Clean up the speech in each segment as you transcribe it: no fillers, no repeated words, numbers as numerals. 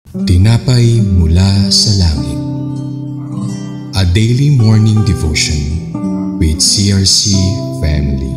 Tinapay mula sa langit. A daily morning devotion with CRC family.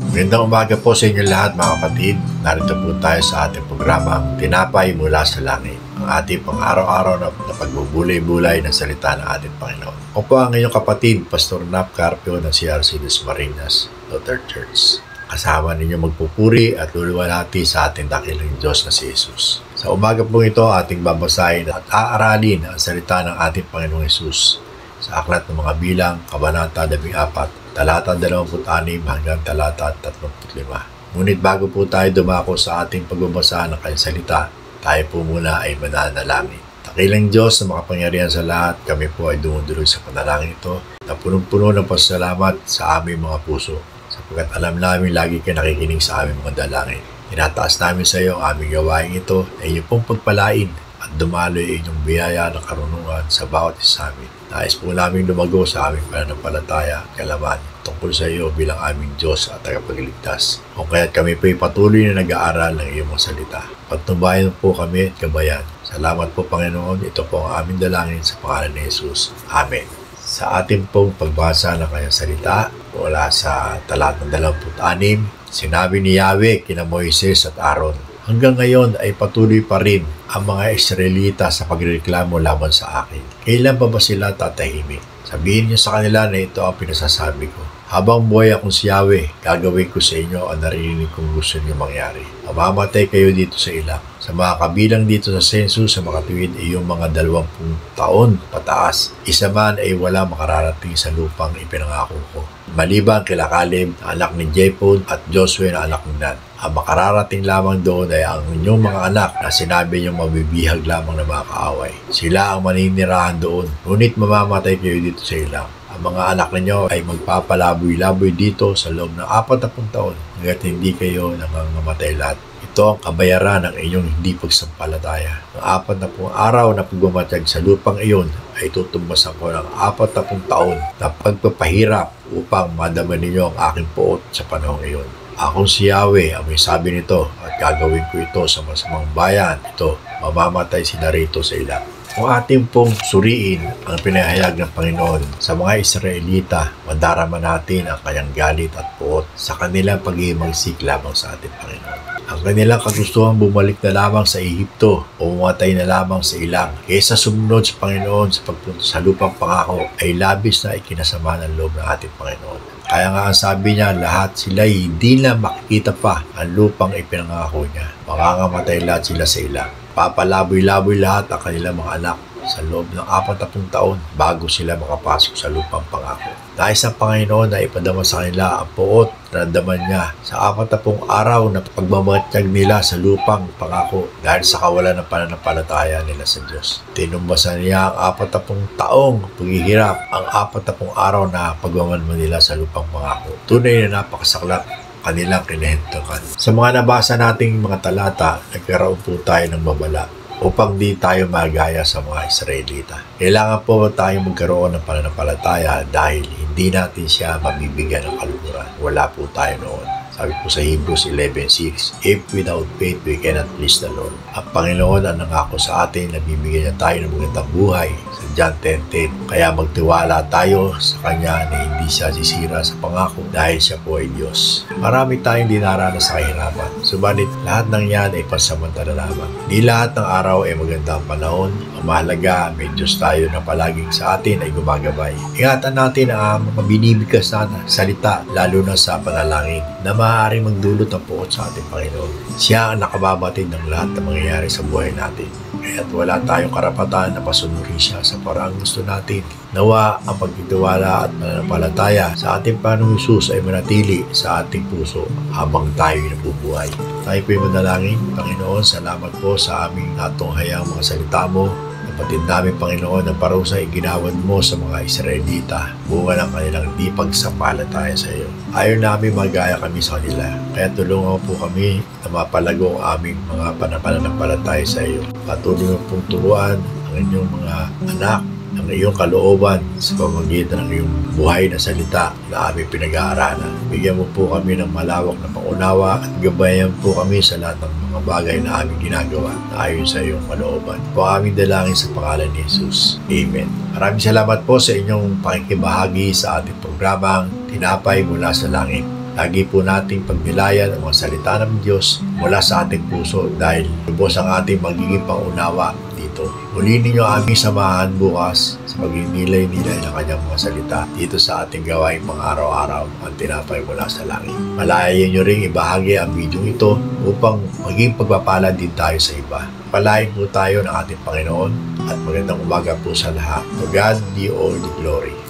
Magandang umaga po sa inyo lahat mga kapatid. Narito po tayo sa ating programang Tinapay mula sa langit. Ang ating pang-araw-araw na pagbubulay-bulay ng salita ng ating Panginoon. Ako po ang inyong kapatid, Pastor Nap Carpio ng CRC Dasmariñas Lutheran Church. Kasama ninyo magpupuri at luluwalhati sa ating dakilang Diyos na si Jesus. Sa umaga po ito, ating babasahin at aaralin ang salita ng ating Panginoong Jesus sa Aklat ng Mga Bilang, Kabanata 14, talata 26 hanggang talata 35. Ngunit bago po tayo dumako sa ating pagbabasa ng kanyang salita, tayo po muna ay mananalangin. Dakilang Diyos na makapangyarihan sa lahat, kami po ay dumudulog sa panalangin ito na punong-puno ng pasalamat sa aming mga puso, sapagkat alam namin lagi kayo nakikinig sa aming mga dalangin. Tinataas namin sa iyo ang aming gawain ito na inyong pong pagpalain at dumaloy inyong biyaya ng karunungan sa bawat isa amin. Nais po namin lumago sa aming pananampalataya at kalaman tungkol sa iyo bilang aming Diyos at tagapagligtas. Kung kaya't kami po ay patuloy na nag-aaral ng iyong mga salita. Pagtumbayan po kami at gabayan. Salamat po Panginoon, ito po ang aming dalangin sa pangalan ni Jesus. Amen. Sa ating pong pagbasa ng kanyang salita, mula sa talatang 26, sinabi ni Yahweh kina Moises at Aaron, hanggang ngayon ay patuloy pa rin ang mga Israelita sa pagreklamo laban sa akin. Kailan pa ba sila tatahimik? Sabihin niyo sa kanila na ito ang pinasasabi ko. Habang buhay akong si Yahweh, gagawin ko sa inyo ang narinig kong gusto niyo mangyari. Mamamatay kayo dito sa ilang. Sa mga kabilang dito sa sensus sa makatuwid ay yung mga 20 taon pataas. Isa man ay wala makararating sa lupang ipinangako ko. Maliban kila Caleb na anak ni Jephone at Joshua na anak ni Nun. Ang makararating lamang doon ay ang inyong mga anak na sinabi niyong mabibihag lamang na mga kaaway. Sila ang maninirahan doon, ngunit mamamatay kayo dito sa ilang. Ang mga anak ninyo ay magpapalaboy-laboy dito sa loob ng 40 taon hanggat hindi kayo nangangamatay lahat. Ito ang kabayaran ng inyong hindi pagsampalataya. Ang 40 araw na pagmamatiyag sa lupang iyon ay tutumbasan ko ng 40 taon na pagpapahirap upang madaman ninyo ang aking puot sa panahong iyon. Akong si Yahweh ang may sabi nito at gagawin ko ito sa masamang bayan. Ito, mamamatay sila rito sa ilang. Kung ating pong suriin ang pinahayag ng Panginoon sa mga Israelita, madarama natin ang kanyang galit at puot sa kanilang pag-iimagsik lamang sa ating Panginoon. Ang kanilang kagustuhan bumalik na lamang sa Ehipto o umatay na lamang sa ilang kaysa sumunod sa Panginoon sa pagpunta sa lupang pangako ay labis na ikinasama ng loob ng ating Panginoon. Kaya nga ang sabi niya, lahat sila hindi na makikita pa ang lupang ipinangako niya. Makangamatay lahat sila sa ilang. Papalaboy-laboy lahat ang kanilang mga anak sa loob ng 40 taon bago sila makapasok sa lupang pangako. Nais ng Panginoon na ipadama sa kanila ang puot na nadaman niya sa 40 araw na pagmamatiyag nila sa lupang pangako dahil sa kawalan ng pananampalataya nila sa Diyos. Tinumbasan niya ang 40 taong paghihirap, ang 40 araw na pagmamanman nila sa lupang pangako. Tunay na napakasaklat kanilang kinahintukan. Sa mga nabasa nating mga talata, nagkaroon po tayo ng babala upang di tayo magaya sa mga Israelita. Kailangan po tayong magkaroon ng pananampalataya dahil hindi natin siya mabibigyan ng kaluguran. Wala po tayo noon. Sabi po sa Hebrews 11:6, if without faith we cannot please the Lord. Ang Panginoon ang nangako sa atin na bibigyan niya tayo ng magandang buhay sa John 10:10. Kaya magtiwala tayo sa Kanya na hindi siya sisira sa pangako dahil siya po ay Diyos. Marami tayong dinaranas sa kahirapan, subalit lahat ng yan ay pansamantala lamang. Di lahat ng araw ay magandang panahon. Ang mahalaga, may Diyos tayo na palaging sa atin ay gumagabay. Ingatan natin ang mga binibigkas na salita, lalo na sa panalangin, na maaaring magdulot ng puot sa ating Panginoon. Siya ang nakababatid ng lahat na mangyayari sa buhay natin. Kaya't wala tayong karapatan na pasunurin siya sa paraang gusto natin. Nawa ang pagtitiwala at pananampalataya sa ating Panginoong Hesus ay manatili sa ating puso habang tayo nabubuhay. Tayo po'y manalangin. Panginoon, salamat po sa aming natunghayang mga salita mo. Kapatid namin, Panginoon, ang parusa ay ginawad mo sa mga Israelita. Bunga ng kanilang di pagsampalataya sa iyo. Ayaw namin magaya kami sa kanila. Kaya tulungan po kami na mapalago ang aming mga pananampalataya sa iyo. Patuloy mo pong turuan ang inyong mga anak ng iyong kalooban sa pamamagitan ng iyong buhay na salita na aming pinag-aaralan. Bigyan mo po kami ng malawak na pangunawa at gabayan po kami sa lahat ng mga bagay na aming ginagawa na ayon sa iyong kalooban. Po aming dalangin sa pangalan ni Jesus. Amen. Maraming salamat po sa inyong pakikibahagi sa ating programang Tinapay Mula sa Langit. Lagi po nating pagnilayan ang mga salita ng Diyos mula sa ating puso dahil lubos ang ating magiging pangunawa dito. Muli ninyo aming samahan bukas sa pagninilay-nilay ng kanyang mga salita dito sa ating gawain pang-araw-araw ang Tinapay Mula sa Langit. Malayan nyo rin ibahagi ang video ito upang maging pagpapalad din tayo sa iba. Palain po tayo ng ating Panginoon at magandang umaga po sa lahat. To God be all the glory.